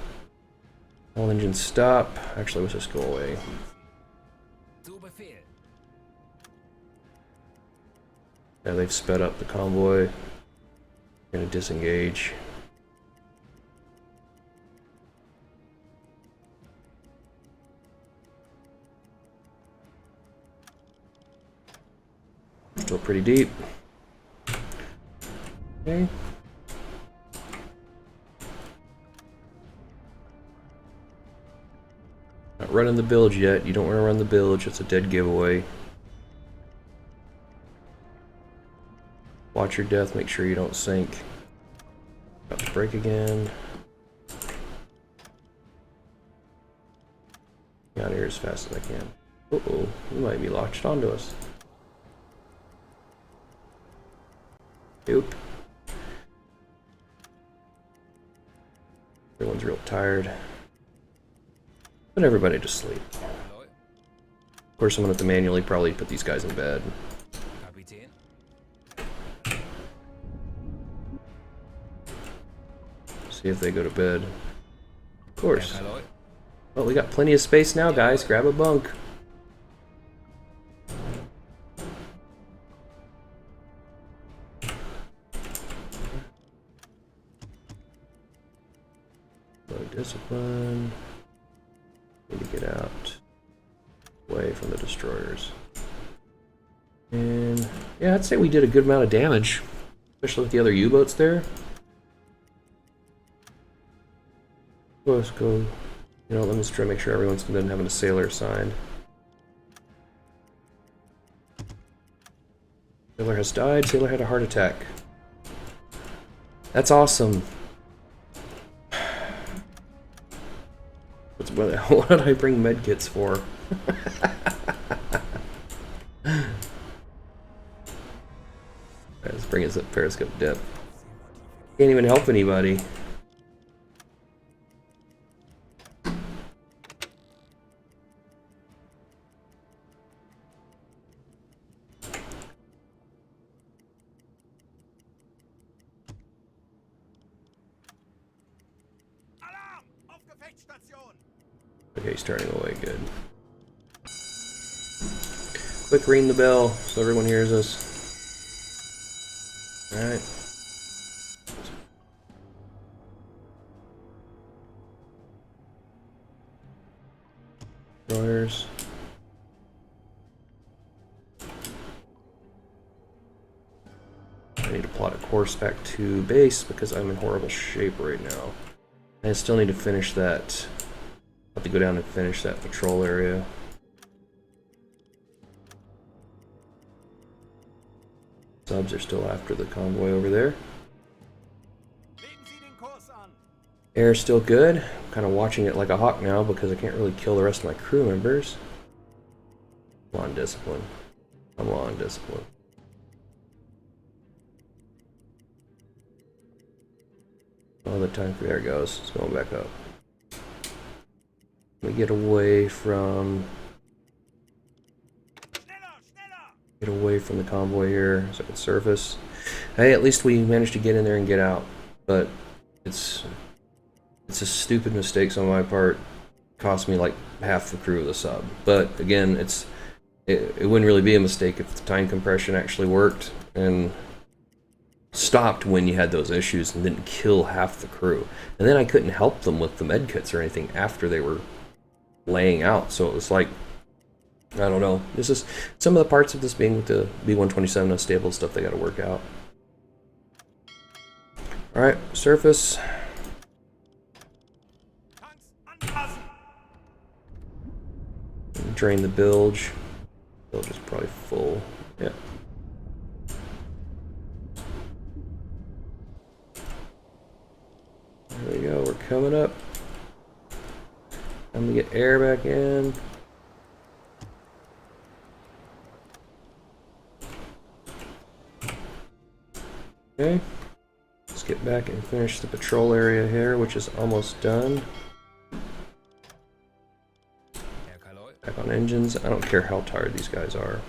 All engines stop. Actually, let's just go away. Zu Befehl. Yeah, they've sped up the convoy. We're gonna disengage. Still pretty deep. Okay. Not running the bilge yet. You don't want to run the bilge. It's a dead giveaway. Watch your death. Make sure you don't sink. About to break again. Get out of here as fast as I can. Uh-oh. We might be latched onto us. Oop. Everyone's real tired. Put everybody to sleep. Kaloi. Of course, I'm gonna have to manually probably put these guys in bed. Kapitän. See if they go to bed. Of course. Herr Kaloi. Well, we got plenty of space now, guys. Grab a bunk. Low discipline. Need to get out. Away from the destroyers. And yeah, I'd say we did a good amount of damage. Especially with the other U-boats there. Let's go. You know, let me just try to make sure everyone's done having a sailor assigned. Sailor has died. Sailor had a heart attack. That's awesome. What did I bring medkits for? Let's bring his periscope dip. Can't even help anybody. Alarm! Auf Gefechtsstation! Okay, he's turning away, good. Quick, ring the bell so everyone hears us. Alright. Destroyers. I need to plot a course back to base because I'm in horrible shape right now. I still need to finish that. I'll have to go down and finish that patrol area. Subs are still after the convoy over there. Legen Sie den Kurs an! Air's still good. I'm kind of watching it like a hawk now because I can't really kill the rest of my crew members. Come on, discipline. Come on, discipline. Oh, the time for there it goes. It's going back up. Let me get away from the convoy here so I can surface. Hey, at least we managed to get in there and get out. But it's a stupid mistake on my part. It cost me like half the crew of the sub. But again, it wouldn't really be a mistake if the time compression actually worked and stopped when you had those issues and didn't kill half the crew. And then I couldn't help them with the med kits or anything after they were laying out. So it was like, I don't know. This is some of the parts of this being with the B127 unstable stuff they got to work out. All right, surface. Drain the bilge. Bilge is probably full. Yeah. There we go. We're coming up. I'm gonna get air back in. Okay, let's get back and finish the patrol area here, which is almost done. Back on engines. I don't care how tired these guys are.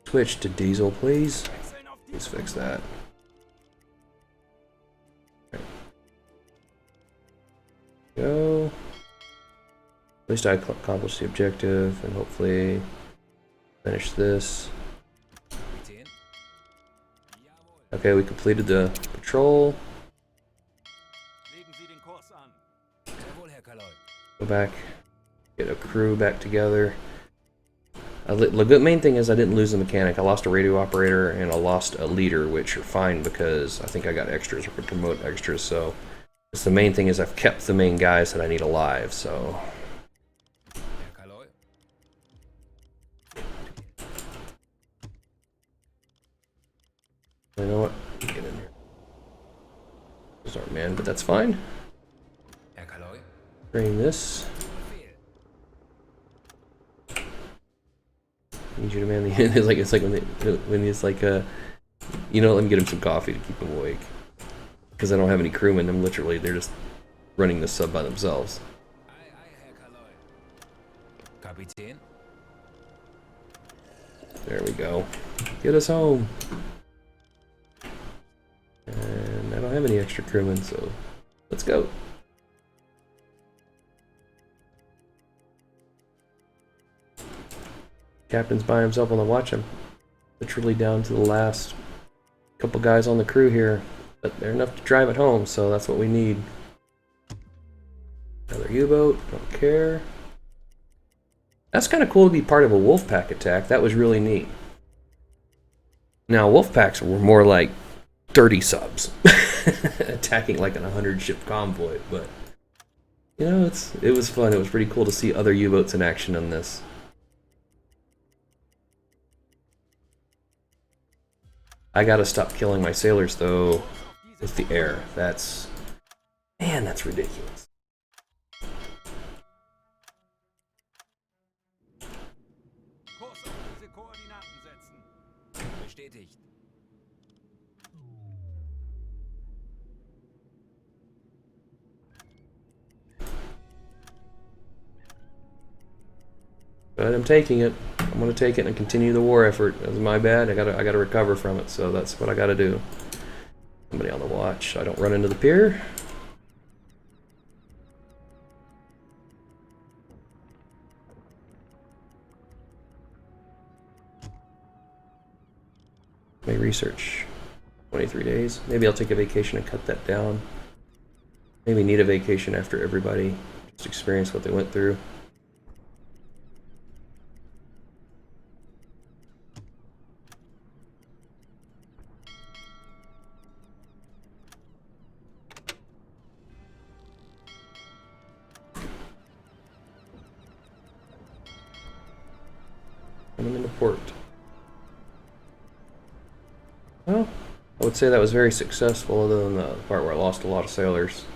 Switch to diesel, please. Let's fix that. Right. Go. At least I accomplished the objective and hopefully finish this. Okay, we completed the patrol. Go back, get a crew back together. The main thing is I didn't lose the mechanic. I lost a radio operator and I lost a leader, which are fine because I think I got extras or could promote extras. So it's the main thing is I've kept the main guys that I need alive. So you know what? Get in here. Those aren't men, but that's fine. Bring this. Need you to man the it's like when he's like you know, let me get him some coffee to keep him awake because I don't have any crewmen. I'm literally they're just running the sub by themselves. There we go. Get us home. And I don't have any extra crewmen, so let's go. Captain's by himself on the watch. I'm literally down to the last couple guys on the crew here, but they're enough to drive it home, so that's what we need. Another U-boat, don't care. That's kind of cool to be part of a Wolfpack attack. That was really neat. Now Wolfpacks were more like 30 subs attacking like an 100 ship convoy, but you know, it was fun. It was pretty cool to see other U-boats in action on this. I gotta stop killing my sailors though with the air. That's, man, that's ridiculous. Kurs auf diese Koordinaten setzen. Bestätigt. But I'm taking it. I'm gonna take it and continue the war effort. That's my bad. I gotta recover from it. So that's what I gotta do. Somebody on the watch. So I don't run into the pier. May research. 23 days. Maybe I'll take a vacation and cut that down. Maybe need a vacation after everybody just experience what they went through. Coming into port. Well, I would say that was very successful, other than the part where I lost a lot of sailors.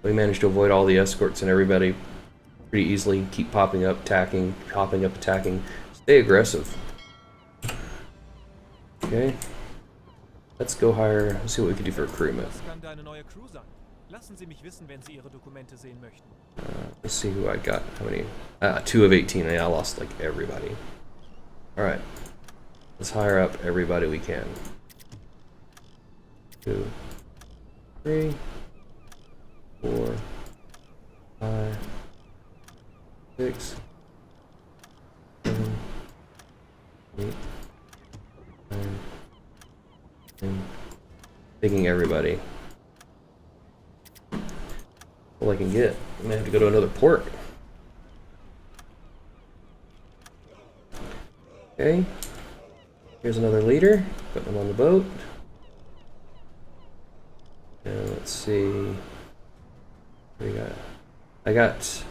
We managed to avoid all the escorts and everybody pretty easily. Keep popping up, attacking, popping up, attacking. Stay aggressive. Okay. Let's go hire. Let's see what we can do for a crewman. Das kann deine neue Crew sein. Lassen Sie mich wissen, wenn Sie Ihre Dokumente sehen möchten. Let's see who I got. How many? 2 of 18. Yeah, I lost like everybody. All right. Let's hire up everybody we can. 2, 3, 4, 5, 6, 7, 8, 9, 10. Taking everybody. All I can get. I may have to go to another port. Okay. Here's another leader. Putting them on the boat. And let's see. What do we got? I got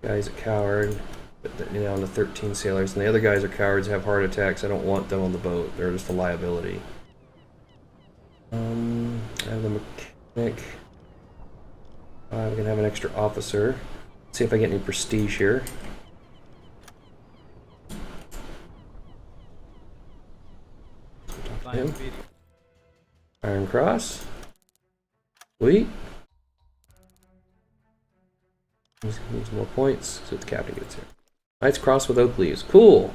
guys at coward, but you know, on the 13 sailors, and the other guys are cowards, have heart attacks. I don't want them on the boat. They're just a liability. I have the mechanic. I'm gonna have an extra officer. Let's see if I get any prestige here. Talk to him. Iron Cross. Sweet. Need some more points so the captain gets here. Knight's Cross with oak leaves. Cool.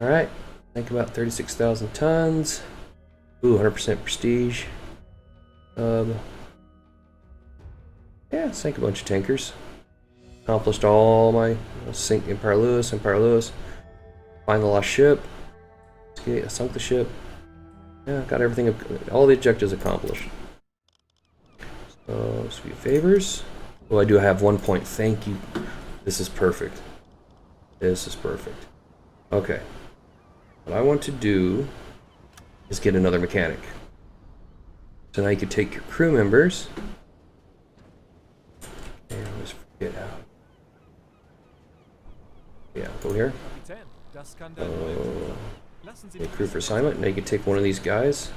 Alright. Think about 36,000 tons. Ooh, 100% prestige. Yeah, sank a bunch of tankers. Accomplished all my sink Empire Lewis. Find the lost ship. Okay, sunk the ship. Yeah, got everything, all the objectives accomplished. So, just a few favors. Oh, I do have 1 point. Thank you. This is perfect. This is perfect. Okay. What I want to do is get another mechanic. So now you can take your crew members. And let's forget how. Yeah, go here. Kapitän, das kann deine neue Crew sein. Lassen Sie mich Crew for wissen. assignment. Now you can take one of these guys.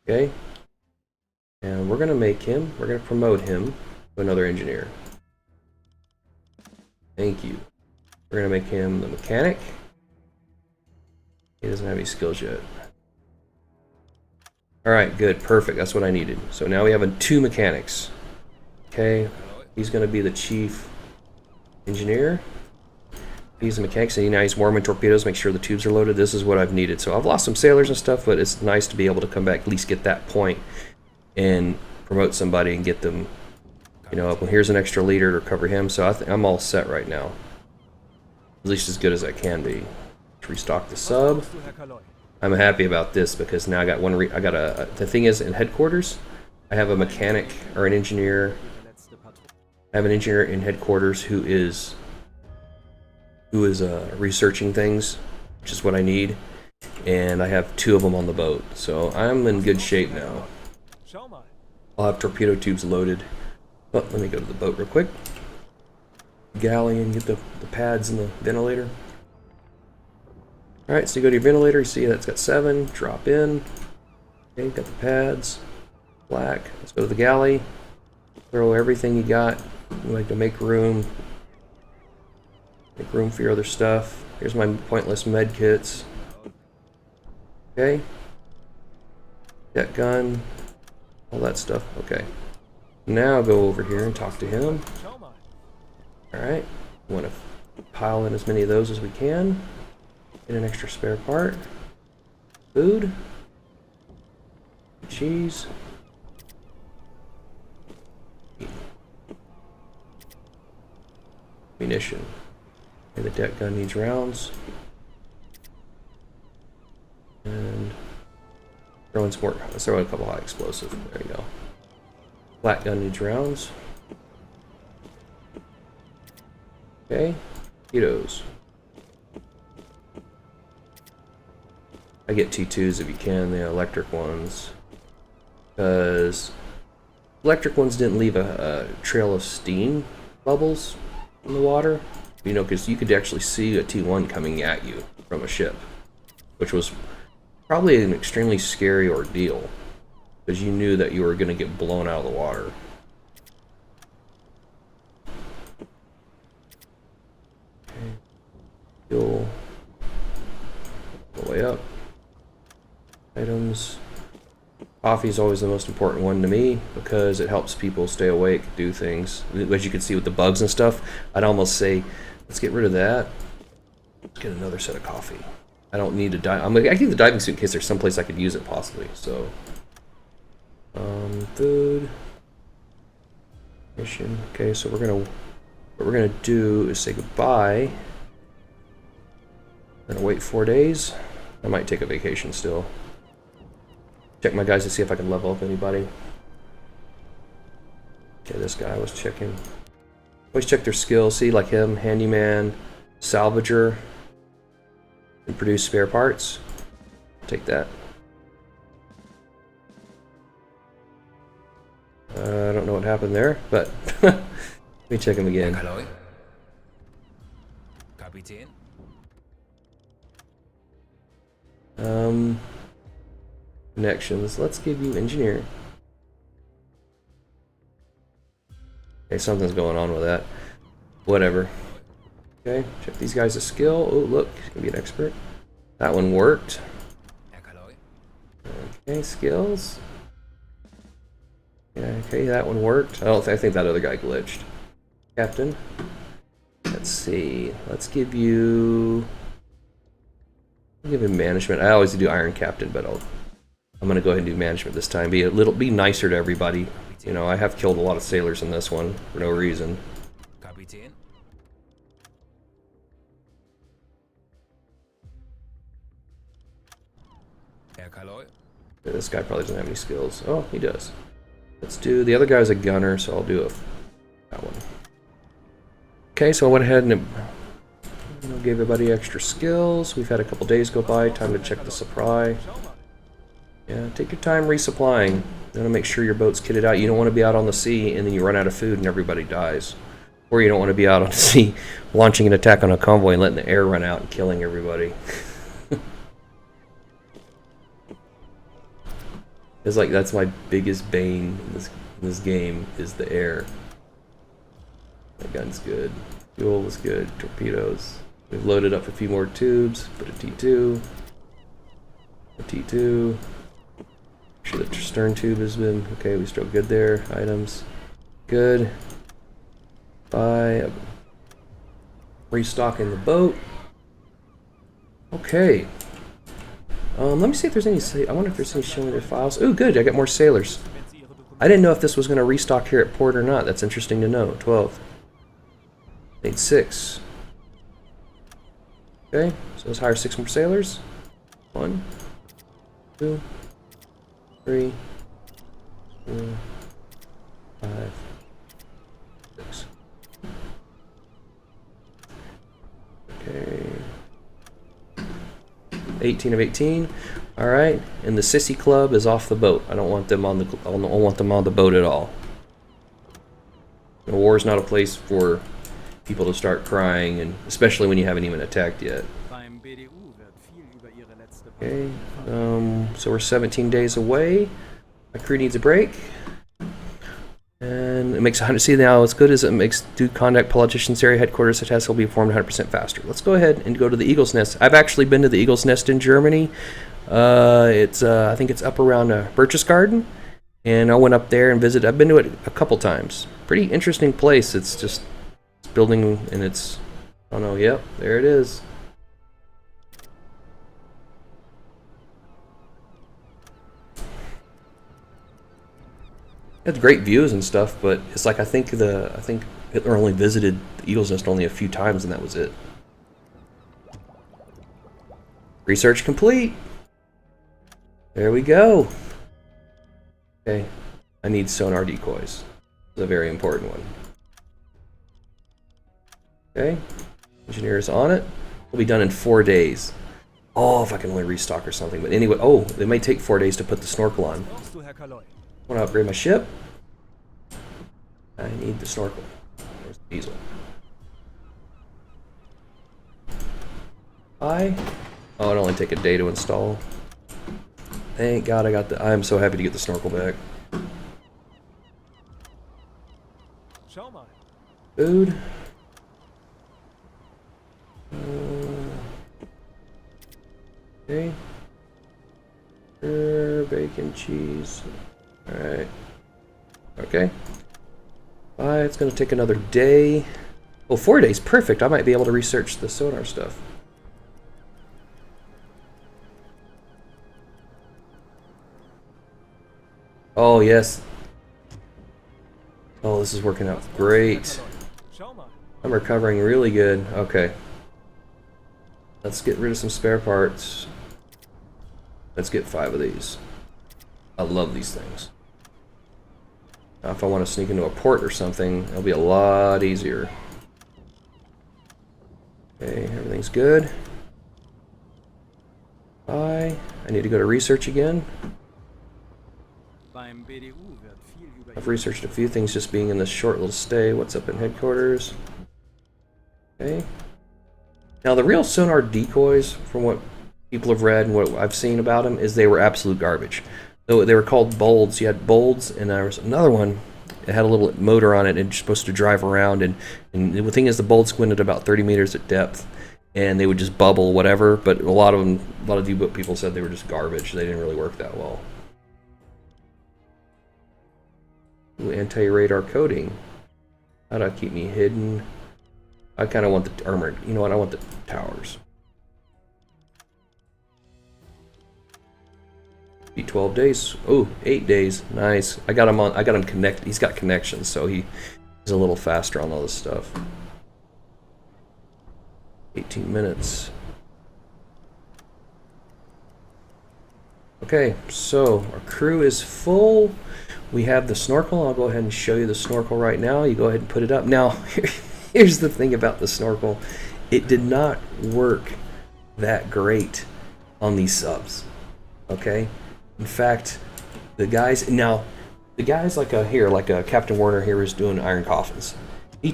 Okay. And we're going to make him, we're going to promote him to another engineer. Thank you. We're going to make him the mechanic. He doesn't have any skills yet. Alright, good. Perfect. That's what I needed. So now we have 2 mechanics. Okay. He's going to be the chief engineer. He's a mechanic, so now he's warming torpedoes, make sure the tubes are loaded. This is what I've needed. So I've lost some sailors and stuff, but it's nice to be able to come back, at least get that point, and promote somebody and get them, you know, up. Well, here's an extra leader to cover him, so I'm all set right now. At least as good as I can be. Let's restock the sub. Was brauchst du, Herr Kaloi? I'm happy about this because now I got the thing is, in headquarters, I have a mechanic or an engineer Ihre letzte Patrouille. I have an engineer in headquarters who is researching things, which is what I need, and I have 2 of them on the boat, so I'm in good shape now. Schau mal. I'll have torpedo tubes loaded. Oh, let me go to the boat real quick. Galley and get the pads and the ventilator. Alright, so you go to your ventilator, you see that's got 7, drop in. Okay, got the pads, black. Let's go to the galley. Throw everything you got. You like to make room. Make room for your other stuff. Here's my pointless med kits. Okay. Jet gun. All that stuff. Okay. Now go over here and talk to him. Schau mal. Alright. We want to pile in as many of those as we can. Get an extra spare part. Food. Cheese. Munition. Okay, the deck gun needs rounds. And throw in some more. Let's throw in a couple high explosive. There you go. Flat gun needs rounds. Okay. Torpedoes. I get T2s if you can, the electric ones. Because electric ones didn't leave a trail of steam bubbles in the water. You know, because you could actually see a T1 coming at you from a ship. Which was probably an extremely scary ordeal. Because you knew that you were going to get blown out of the water. Okay. Fuel. All the way up. Items. Coffee is always the most important one to me because it helps people stay awake, do things. As you can see with the bugs and stuff, I'd almost say, let's get rid of that. Let's get another set of coffee. I don't need to dive. I keep the diving suit in case there's someplace I could use it possibly. So, food, mission. Okay, so what we're gonna do is say goodbye. We're gonna wait 4 days. I might take a vacation still. Check my guys to see if I can level up anybody. Okay, this guy I was checking. Always check their skills. See, like him, handyman, salvager, and produce spare parts. Take that. I don't know what happened there, but let me check him again. Hello. Kapitän. Connections. Let's give you engineer. Okay, something's going on with that. Whatever. Okay, check these guys' skill. Oh, look, he's gonna be an expert. That one worked. Okay, skills. Yeah, okay, that one worked. I think that other guy glitched. Captain. Let's see. Let's give you. I'll give him management. I always do Iron Captain, but I'm gonna go ahead and do management this time. Be nicer to everybody. You know, I have killed a lot of sailors in this one for no reason. Kapitän. Herr Kaloi. This guy probably doesn't have any skills. Oh, he does. Let's do the other guy's a gunner, so I'll do that one. Okay, so I went ahead and gave everybody extra skills. We've had a couple days go by. Time to check the supply. Yeah, take your time resupplying. You want to make sure your boat's kitted out. You don't want to be out on the sea and then you run out of food and everybody dies. Or you don't want to be out on the sea launching an attack on a convoy and letting the air run out and killing everybody. It's like that's my biggest bane in this game is the air. That gun's good. Fuel was good. Torpedoes. We've loaded up a few more tubes. Put a T2. A T2. Make sure the stern tube has been okay. We still good there. Items. Good. Buy. Restocking the boat. Okay. Let me see if there's any. I wonder if there's any showing their files. Oh, good. I got more sailors. I didn't know if this was going to restock here at port or not. That's interesting to know. 12. Need 6. Okay, so let's hire 6 more sailors. 1, 2, 3, 4, 5, 6. 18 of 18. All right, and the Sissy Club is off the boat. I don't want them on the. I don't want them on the boat at all. The war is not a place for people to start crying, and especially when you haven't even attacked yet. Beim BDU wird viel über ihre letzte Okay, so we're 17 days away. My crew needs a break. And it makes 100. See now, as good as it makes do contact politicians area headquarters, the task will be performed 100% faster. Let's go ahead and go to the Eagle's Nest. I've actually been to the Eagle's Nest in Germany. It's I think it's up around Berchtesgaden, and I went up there and visited. I've been to it a couple times. Pretty interesting place. It's just building, and it's I don't know. Yep, there it is. It had great views and stuff, but it's like I think Hitler only visited the Eagle's Nest only a few times, and that was it. Research complete. There we go. Okay, I need sonar decoys. It's a very important one. Okay, engineers on it. We'll be done in 4 days. Oh, if I can only restock or something. But anyway, oh, it may take 4 days to put the snorkel on. I want to upgrade my ship. I need the snorkel. Where's the diesel? Oh, it only take a day to install. Thank God I got the. I'm so happy to get the snorkel back. Food. Okay. Bacon, cheese. Alright. Okay. It's going to take another day. Oh, 4 days. Perfect. I might be able to research the sonar stuff. Oh, yes. Oh, this is working out great. I'm recovering really good. Okay. Let's get rid of some spare parts. Let's get 5 of these. I love these things. Now, if I want to sneak into a port or something, it'll be a lot easier. Okay, everything's good. I need to go to research again. I've researched a few things just being in this short little stay. What's up in headquarters? Okay. Now, the real sonar decoys, from what people have read and what I've seen about them, is they were absolute garbage. Though they were called bolds. You had bolds, and there was another one that had a little motor on it, and it's supposed to drive around. And the thing is, the bolds went at about 30 meters at depth, and they would just bubble, whatever. But a lot of the U-boat people said they were just garbage. They didn't really work that well. Ooh, anti-radar coating. How do I keep me hidden? I kind of want the armored. You know what? I want the towers. Be 12 days. Oh, 8 days. Nice. I got him on. I got him connect. He's got connections, so he's a little faster on all this stuff. 18 minutes. Okay, so our crew is full. We have the snorkel. I'll go ahead and show you the snorkel right now. You go ahead and put it up. Now, here's the thing about the snorkel. It did not work that great on these subs. Okay? In fact, the guys like Captain Warner here is doing Iron Coffins. He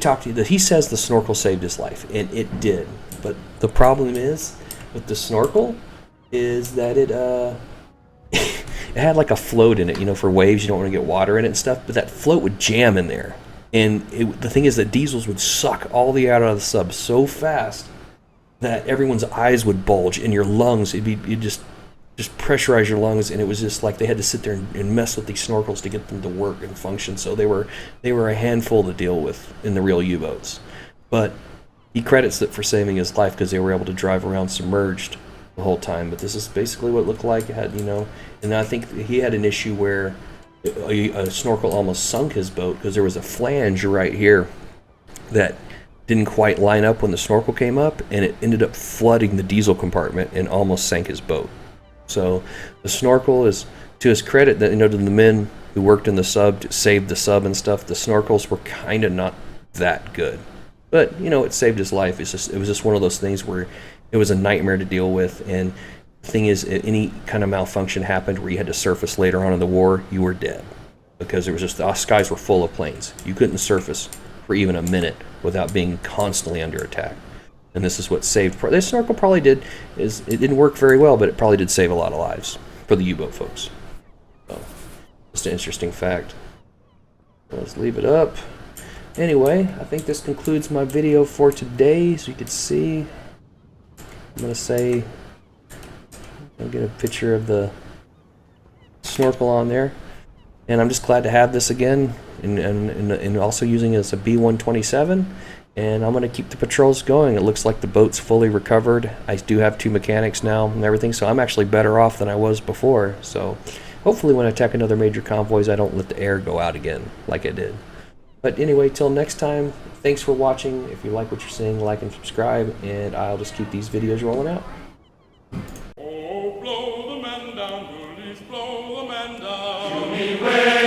says the snorkel saved his life, and it did. But the problem is with the snorkel is that it it had like a float in it, you know, for waves. You don't want to get water in it and stuff, but that float would jam in there. And the thing is that diesels would suck all the air out of the sub so fast that everyone's eyes would bulge, and your lungs, you'd just pressurize your lungs, and it was just like they had to sit there and mess with these snorkels to get them to work and function. So they were a handful to deal with in the real U-boats. But he credits it for saving his life because they were able to drive around submerged the whole time. But this is basically what it looked like. It had, you know, and I think he had an issue where a snorkel almost sunk his boat because there was a flange right here that didn't quite line up when the snorkel came up, and it ended up flooding the diesel compartment and almost sank his boat. So the snorkel is, to his credit, that, you know, to the men who worked in the sub, saved the sub and stuff, the snorkels were kind of not that good. But, you know, it saved his life. It was just one of those things where it was a nightmare to deal with, and thing is, any kind of malfunction happened where you had to surface later on in the war, you were dead. Because there was just, the skies were full of planes. You couldn't surface for even a minute without being constantly under attack. And this is what saved, this Snorkel probably did, is it didn't work very well, but it probably did save a lot of lives for the U-boat folks. So, just an interesting fact. Let's leave it up. Anyway, I think this concludes my video for today. So you can see, I'm going to say, I'll get a picture of the Snorkel on there. And I'm just glad to have this again, and also using it as a B127. And I'm going to keep the patrols going. It looks like the boat's fully recovered. I do have 2 mechanics now and everything, so I'm actually better off than I was before. So hopefully when I attack another major convoys, I don't let the air go out again like I did. But anyway, till next time, thanks for watching. If you like what you're seeing, like and subscribe, and I'll just keep these videos rolling out. Oh, blow the man down, bullies, blow the man down. Show me where